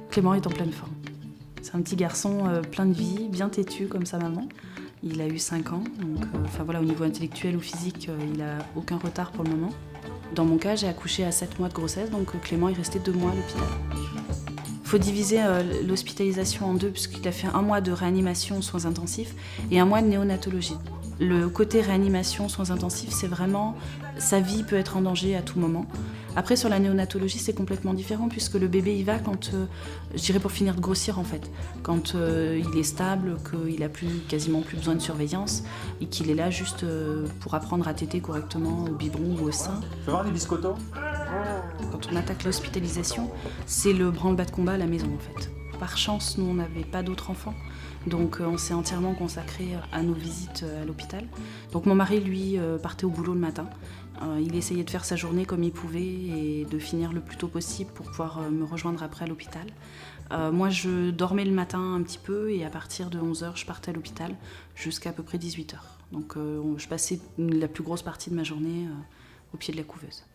Clément est en pleine forme. C'est un petit garçon plein de vie, bien têtu comme sa maman. Il a eu 5 ans, donc au niveau intellectuel ou physique, il n'a aucun retard pour le moment. Dans mon cas, j'ai accouché à 7 mois de grossesse, donc Clément est resté 2 mois à l'hôpital. Il faut diviser l'hospitalisation en deux, puisqu'il a fait 1 mois de réanimation, soins intensifs, et 1 mois de néonatologie. Le côté réanimation, soins intensifs, c'est vraiment sa vie peut être en danger à tout moment. Après, sur la néonatologie, c'est complètement différent, puisque le bébé y va quand, je dirais pour finir de grossir en fait, quand il est stable, qu'il n'a quasiment plus besoin de surveillance, et qu'il est là juste pour apprendre à téter correctement au biberon ou au sein. Tu veux voir les biscottos ? Quand on attaque l'hospitalisation, c'est le branle-bas de combat à la maison en fait. Par chance, nous on n'avait pas d'autres enfants, donc on s'est entièrement consacré à nos visites à l'hôpital. Donc mon mari, lui, partait au boulot le matin. Il essayait de faire sa journée comme il pouvait et de finir le plus tôt possible pour pouvoir me rejoindre après à l'hôpital. Moi, je dormais le matin un petit peu et à partir de 11h, je partais à l'hôpital jusqu'à peu près 18h. Donc je passais la plus grosse partie de ma journée au pied de la couveuse.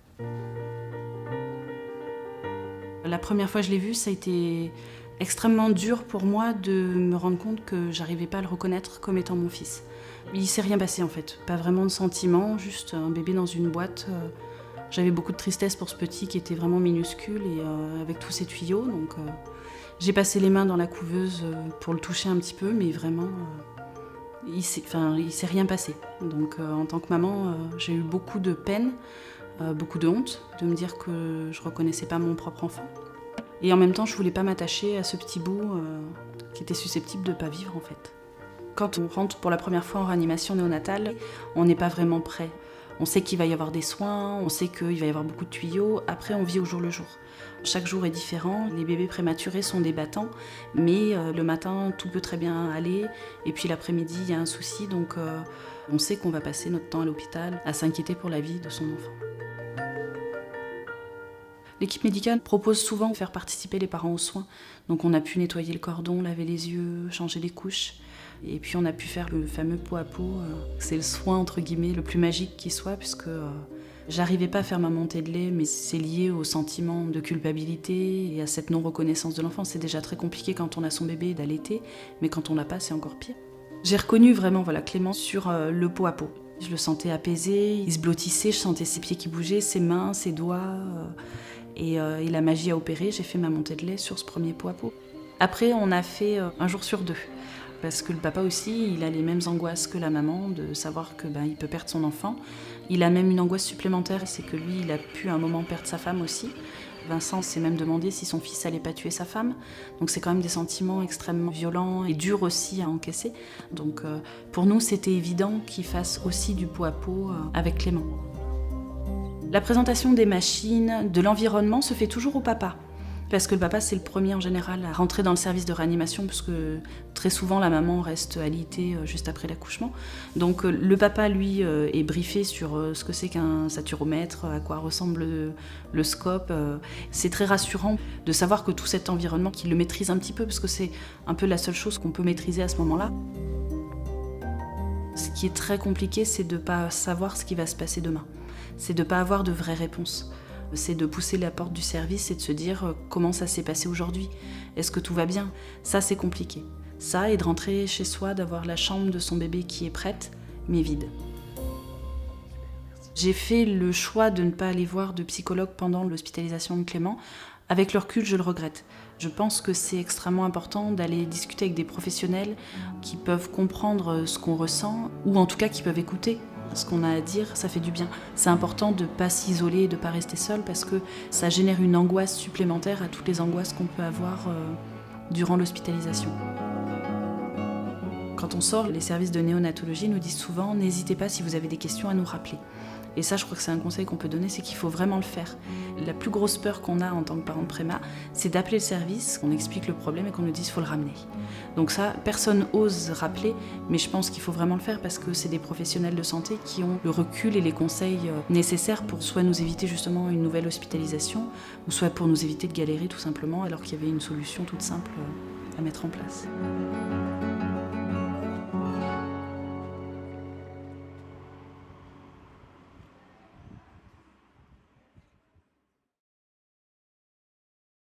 La première fois que je l'ai vu, ça a été extrêmement dur pour moi de me rendre compte que j'arrivais pas à le reconnaître comme étant mon fils. Il s'est rien passé en fait, pas vraiment de sentiments, juste un bébé dans une boîte. J'avais beaucoup de tristesse pour ce petit qui était vraiment minuscule et avec tous ses tuyaux. Donc j'ai passé les mains dans la couveuse pour le toucher un petit peu, mais vraiment il s'est rien passé. Donc en tant que maman, j'ai eu beaucoup de peine, beaucoup de honte de me dire que je reconnaissais pas mon propre enfant. Et en même temps, je voulais pas m'attacher à ce petit bout qui était susceptible de pas vivre en fait. Quand on rentre pour la première fois en réanimation néonatale, on n'est pas vraiment prêt. On sait qu'il va y avoir des soins, on sait qu'il va y avoir beaucoup de tuyaux. Après, on vit au jour le jour. Chaque jour est différent. Les bébés prématurés sont des battants, mais le matin, tout peut très bien aller. Et puis l'après-midi, il y a un souci, donc on sait qu'on va passer notre temps à l'hôpital à s'inquiéter pour la vie de son enfant. L'équipe médicale propose souvent de faire participer les parents aux soins. Donc on a pu nettoyer le cordon, laver les yeux, changer les couches. Et puis on a pu faire le fameux pot à pot. C'est le soin entre guillemets le plus magique qui soit, puisque j'arrivais pas à faire ma montée de lait, mais c'est lié au sentiment de culpabilité et à cette non-reconnaissance de l'enfant. C'est déjà très compliqué quand on a son bébé d'allaiter, mais quand on l'a pas, c'est encore pire. J'ai reconnu vraiment Clément sur le pot à pot. Je le sentais apaisé, il se blottissait, je sentais ses pieds qui bougeaient, ses mains, ses doigts. Et la magie a opéré, j'ai fait ma montée de lait sur ce premier pot à pot. Après, on a fait 1 jour sur 2. Parce que le papa aussi, il a les mêmes angoisses que la maman, de savoir que il peut perdre son enfant. Il a même une angoisse supplémentaire, c'est que lui, il a pu à un moment perdre sa femme aussi. Vincent s'est même demandé si son fils allait pas tuer sa femme. Donc c'est quand même des sentiments extrêmement violents et durs aussi à encaisser. Donc pour nous, c'était évident qu'il fasse aussi du pot à pot avec Clément. La présentation des machines, de l'environnement se fait toujours au papa. Parce que le papa, c'est le premier en général à rentrer dans le service de réanimation, puisque très souvent la maman reste alitée juste après l'accouchement. Donc le papa, lui, est briefé sur ce que c'est qu'un saturomètre, à quoi ressemble le scope. C'est très rassurant de savoir que tout cet environnement, qu'il le maîtrise un petit peu, parce que c'est un peu la seule chose qu'on peut maîtriser à ce moment-là. Ce qui est très compliqué, c'est de ne pas savoir ce qui va se passer demain. C'est de ne pas avoir de vraies réponses. C'est de pousser la porte du service et de se dire comment ça s'est passé aujourd'hui. Est-ce que tout va bien ? Ça, c'est compliqué. Ça, et de rentrer chez soi, d'avoir la chambre de son bébé qui est prête, mais vide. J'ai fait le choix de ne pas aller voir de psychologue pendant l'hospitalisation de Clément. Avec le recul, je le regrette. Je pense que c'est extrêmement important d'aller discuter avec des professionnels qui peuvent comprendre ce qu'on ressent, ou en tout cas qui peuvent écouter. Ce qu'on a à dire, ça fait du bien. C'est important de ne pas s'isoler et de ne pas rester seul parce que ça génère une angoisse supplémentaire à toutes les angoisses qu'on peut avoir durant l'hospitalisation. Quand on sort, les services de néonatologie nous disent souvent « N'hésitez pas si vous avez des questions à nous rappeler ». Et ça, je crois que c'est un conseil qu'on peut donner, c'est qu'il faut vraiment le faire. La plus grosse peur qu'on a en tant que parent de préma, c'est d'appeler le service, qu'on explique le problème et qu'on nous dise qu'il faut le ramener. Donc ça, personne n'ose rappeler, mais je pense qu'il faut vraiment le faire parce que c'est des professionnels de santé qui ont le recul et les conseils nécessaires pour soit nous éviter justement une nouvelle hospitalisation, ou soit pour nous éviter de galérer tout simplement, alors qu'il y avait une solution toute simple à mettre en place.